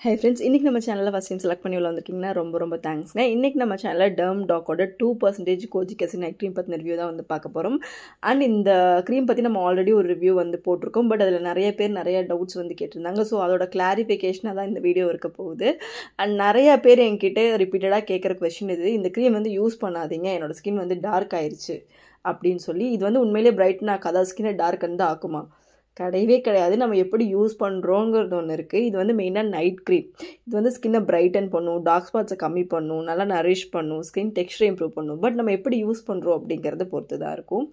Hey friends, இன்னைக்கு நம்ம சேனல்ல ஃபர்ஸ்ட் டைம் செலக்ட் பண்ணி உள்ள வந்திருக்கீங்கன்னா ரொம்ப தேங்க்ஸ்ங்க. இன்னைக்கு நம்ம சேனல்ல டெர்ம் டாக்கோட 2% கோஜிக் ஆசிட் நைட் க்ரீம் பத்தின ரிவ்யூ தான் வந்து பார்க்க போறோம். அண்ட் இந்த க்ரீம் பத்தி நம்ம ஆல்ரெடி ஒரு ரிவ்யூ வந்து போட்டிருக்கோம். பட் அதில் நிறைய பேர் நிறைய டவுட்ஸ் வந்து கேட்டிருந்தாங்க. ஸோ அதோட கிளாரிஃபிகேஷனாக தான் இந்த வீடியோ இருக்க போகுது. அண்ட் நிறைய பேர் என்கிட்ட ரிப்பீட்டடாக கேட்குற கொஸ்டின் இது, இந்த க்ரீம் வந்து யூஸ் பண்ணாதீங்க, என்னோட ஸ்கின் வந்து டார்க் ஆயிடுச்சு அப்படின்னு சொல்லி. இது வந்து உண்மையிலேயே பிரைட்டன் ஆக்காதா, ஸ்கின்னை டார்க் வந்து ஆக்குமா? கிடையவே கிடையாது. நம்ம எப்படி யூஸ் பண்ணுறோங்கிறது ஒன்று இருக்குது. இது வந்து மெயினாக நைட் க்ரீம். இது வந்து ஸ்கின்னை பிரைட்டன் பண்ணும், டார்க் ஸ்பாட்ஸை கம்மி பண்ணும், நல்லா நரிஷ் பண்ணும், ஸ்கின் டெக்ஸ்டரை இம்ப்ரூவ் பண்ணும். பட் நம்ம எப்படி யூஸ் பண்ணுறோம் அப்படிங்கிறத பொறுத்து தான் இருக்கும்.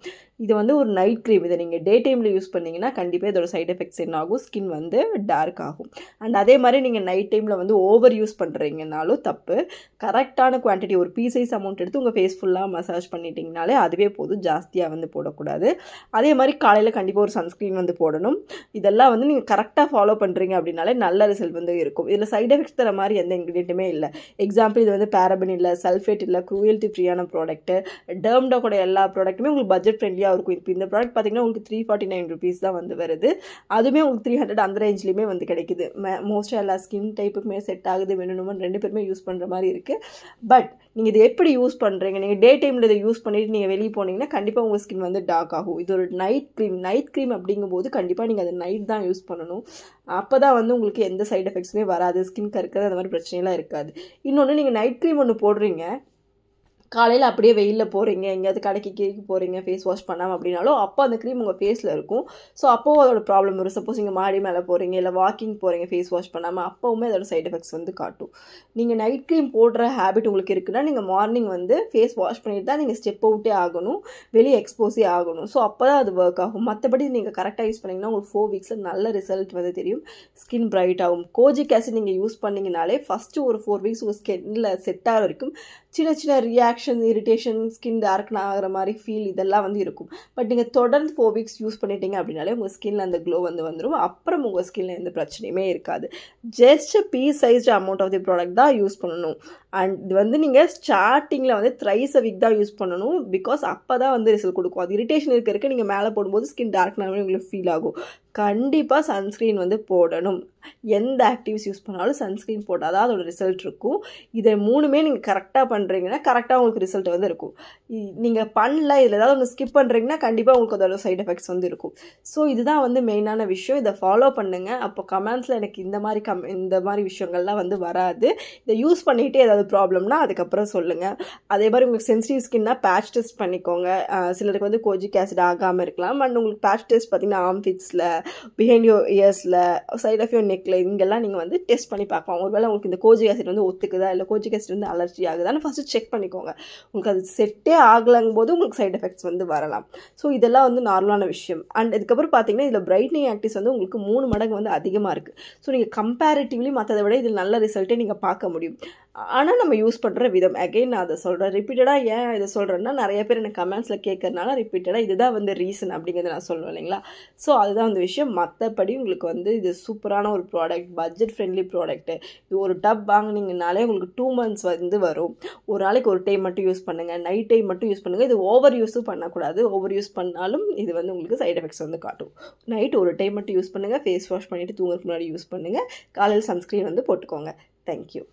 இது வந்து ஒரு நைட் க்ரீம். இதை நீங்கள் டே டைமில் யூஸ் பண்ணிங்கன்னா கண்டிப்பாக இதோட சைட் எஃபெக்ட்ஸ் என்ன ஆகும், ஸ்கின் வந்து டார்க் ஆகும். அண்ட் அதே மாதிரி நீங்கள் நைட் டைமில் வந்து ஓவர் யூஸ் பண்ணுறீங்கனாலும் தப்பு. கரெக்டான குவான்டிட்டி, ஒரு பீ சைஸ் அமௌண்ட் எடுத்து உங்கள் ஃபேஸ் ஃபுல்லாக மசாஜ் பண்ணிட்டீங்கனாலே அதுவே போதும், ஜாஸ்தியாக வந்து போடக்கூடாது. அதே மாதிரி காலையில் கண்டிப்பாக ஒரு சன்ஸ்க்ரீன் வந்து போடணும். இதெல்லாம் வந்து நீங்கள் கரெக்டாக ஃபாலோ பண்ணுறீங்க அப்படின்னாலே நல்ல ரிசல்ட் வந்து இருக்கும். இதில் சைட் எஃபெக்ட்ஸ் தர மாதிரி எந்த இன்க்ரீடியண்ட்டுமே இல்லை. எக்ஸாம்பிள், இது வந்து பேரபன் இல்லை, சல்ஃபேட் இல்லை, க்ரூயல்ட்டி ஃப்ரீயான ப்ராடக்ட்டு. டெர்ம் டாக்கோட எல்லா ப்ராடக்ட்டுமே உங்களுக்கு பட்ஜெட் ஃப்ரெண்ட்லியாக இருக்கும். இப்போ இந்த ப்ராடக்ட் பார்த்தீங்கன்னா உங்களுக்கு 349 rupees தான் வந்து வருது. அதுவுமே உங்களுக்கு 300 அந்த ரேஞ்ச்லேயுமே வந்து கிடைக்குது. மோஸ்ட்டாக எல்லா ஸ்கின் டைப்புக்குமே செட் ஆகுது, வேணும்னு ரெண்டு பேருமே யூஸ் பண்ணுற மாதிரி இருக்குது. பட் நீங்கள் இதை எப்படி யூஸ் பண்ணுறீங்க, நீங்கள் டே டைமில் இதை யூஸ் பண்ணிவிட்டு நீங்கள் வெளியே போனீங்கன்னா கண்டிப்பாக உங்கள் ஸ்கின் வந்து டார்க் ஆகும். இது ஒரு நைட் க்ரீம் அப்படிங்கும்போது கண்டிப்பாக நீங்கள் அதை நைட் தான் யூஸ் பண்ணணும். அப்போ தான் வந்து உங்களுக்கு எந்த சைட் எஃபெக்ட்ஸுமே வராது, ஸ்கின் கருக்கிறது அந்த மாதிரி பிரச்சனைலாம் இருக்காது. இன்னொன்று, நீங்கள் நைட் க்ரீம் ஒன்று போடுறீங்க, காலையில் அப்படியே வெயிலில் போகிறீங்க, எங்கேயாவது கடைக்கு கேக்கு போகிறீங்க ஃபேஸ் வாஷ் பண்ணாமல் அப்படின்னாலும் அப்போ அந்த க்ரீம் உங்கள் ஃபேஸில் இருக்கும். ஸோ அப்போது அதோட ப்ராப்ளம் வரும். சப்போஸ் நீங்கள் மாடி மேலே போகிறீங்க, இல்லை வாக்கிங் போகிறீங்க ஃபேஸ் வாஷ் பண்ணாமல், அப்போவுமே அதோட சைட் எஃபெக்ட்ஸ் வந்து காட்டும். நீங்கள் நைட் க்ரீம் போடுற ஹேபிட் உங்களுக்கு இருக்குன்னா நீங்கள் மார்னிங் வந்து ஃபேஸ் வாஷ் பண்ணிட்டு தான் நீங்கள் ஸ்டெப் அவுட்டே ஆகணும், வெளியே எக்ஸ்போஸே ஆகணும். ஸோ அப்போ தான் அது ஒர்க் ஆகும். மற்றபடி நீங்கள் கரெக்டாக யூஸ் பண்ணிங்கன்னா உங்களுக்கு 4 weeks நல்ல ரிசல்ட் வந்து தெரியும், ஸ்கின் பிரைட் ஆகும். கோஜிக் ஆசிட் நீங்கள் யூஸ் பண்ணிங்கனாலே ஃபஸ்ட்டு ஒரு 4 weeks உங்கள் ஸ்கின்னில் செட் ஆகிற வரைக்கும் சின்ன ரியாக்ஷன், இரிட்டேஷன், ஸ்கின் டார்க்னா ஆகிற மாதிரி ஃபீல் இதெல்லாம் வந்து இருக்கும். பட் நீங்கள் தொடர்ந்து 4 weeks யூஸ் பண்ணிட்டீங்க அப்படின்னாலே உங்கள் ஸ்கின்ல அந்த க்ளோ வந்து வந்துடும். அப்புறம் உங்கள் ஸ்கின்ல எந்த பிரச்சனையுமே இருக்காது. Just pea sized amount of the product தான் யூஸ் பண்ணணும். அண்ட் இது வந்து நீங்கள் ஸ்டார்டிங்கில் வந்து த்ரைஸ் a week தான் யூஸ் பண்ணணும். பிகாஸ் அப்போ தான் வந்து ரிசல்ட் கொடுக்கும். அது இரிட்டேஷன் இருக்க நீங்கள் மேலே போடும்போது ஸ்கின் டார்க்னாவே உங்களுக்கு ஃபீல் ஆகும். கண்டிப்பாக சன்ஸ்க்ரீன் வந்து போடணும். எந்த ஆக்டிவ்ஸ் யூஸ் பண்ணாலும் சன்ஸ்க்ரீன் போட்டால் தான் அதோட ரிசல்ட் இருக்கும். இதை மூணுமே நீங்கள் கரெக்டாக பண்ணுறீங்கன்னா கரெக்டாக உங்களுக்கு ரிசல்ட் வந்து இருக்கும். நீங்கள் பண்ணல, இதில் ஏதாவது ஒன்று ஸ்கிப் பண்ணுறீங்கன்னா கண்டிப்பாக உங்களுக்கு அதோட சைட் எஃபெக்ட்ஸ் வந்து இருக்கும். ஸோ இதுதான் வந்து மெயினான விஷயம். இதை ஃபாலோ பண்ணுங்கள். அப்போ கமெண்ட்ஸில் எனக்கு இந்த மாதிரி விஷயங்கள்லாம் வந்து வராது. இதை யூஸ் பண்ணிகிட்டே ஏதாவது ப்ராப்ளம்னா அதுக்கப்புறம் சொல்லுங்கள். அதே மாதிரி உங்களுக்கு சென்சிட்டிவ் ஸ்கின்னா பேட்ச் டெஸ்ட் பண்ணிக்கோங்க. சிலருக்கு வந்து கோஜிக் ஆசிட் ஆகாமல் இருக்கலாம். அண்ட் உங்களுக்கு பேட்ச் டெஸ்ட் பார்த்தீங்கன்னா ஆர்ம்ஃபிட்ஸில், பிஹைண்ட் யோர் இயர்ஸில், சைட் ஆஃப் யோர் நெக்கில், இங்கெல்லாம் நீங்கள் வந்து டெஸ்ட் பண்ணி பார்க்கலாம். ஒருவேளை உங்களுக்கு இந்த கோஜிக் ஆசிட் வந்து ஒத்துக்குதா, இல்லை கோஜிக் ஆசிட் வந்து அலர்ஜி ஆகுதான்னு ஃபஸ்ட்டு செக் பண்ணிக்கோங்க. உங்களுக்கு அது செட்டே ஆகலங்கும் போது உங்களுக்கு சைட் எஃபெக்ட்ஸ் வந்து வரலாம். ஸோ இதெல்லாம் வந்து நார்மலான விஷயம். அண்ட் இதுக்கப்புறம் பார்த்தீங்கன்னா இதில் பிரைட்னிங் ஆக்டிவ்ஸ் வந்து உங்களுக்கு 3 மடங்கு வந்து அதிகமாக இருக்குது. ஸோ நீங்கள் கம்பேரிட்டிவ்லி மற்றதை விட இதில் நல்ல ரிசல்ட்டே நீங்கள் பார்க்க முடியும். ஆனால் நம்ம யூஸ் பண்ணுற விதம், அகெயின் நான் அதை சொல்கிறேன் ரிப்பீட்டடாக. ஏன் இதை சொல்கிறேன்னா நிறைய பேர் எனக்கு கமெண்ட்ஸில் கேட்கறதுனால ரிப்பீட்டடாக இதுதான் வந்து ரீசன் அப்படிங்கிறத நான் சொல்லுவேன் இல்லைங்களா. ஸோ அதுதான் வந்து விஷயம். மற்றபடி உங்களுக்கு வந்து இது சூப்பரான ஒரு ப்ராடக்ட், பட்ஜெட் ஃப்ரெண்ட்லி ப்ராடக்ட்டு. இது ஒரு டப் வாங்கினீங்கனாலே உங்களுக்கு 2 months வந்து வரும். ஒரு நாளைக்கு ஒரு டைம் மட்டும் யூஸ் பண்ணுங்கள், நைட் டைம் மட்டும் யூஸ் பண்ணுங்கள். இது ஓவர் யூஸும் பண்ணக்கூடாது. ஓவர் யூஸ் பண்ணாலும் இது வந்து உங்களுக்கு சைட் எஃபெக்ட்ஸ் வந்து காட்டும். நைட் ஒரு டைம் மட்டும் யூஸ் பண்ணுங்கள், ஃபேஸ் வாஷ் பண்ணிவிட்டு தூங்குறதுக்கு முன்னாடி யூஸ் பண்ணுங்கள். காலையில் சன்ஸ்க்ரீன் வந்து போட்டுக்கோங்க. தேங்க்யூ.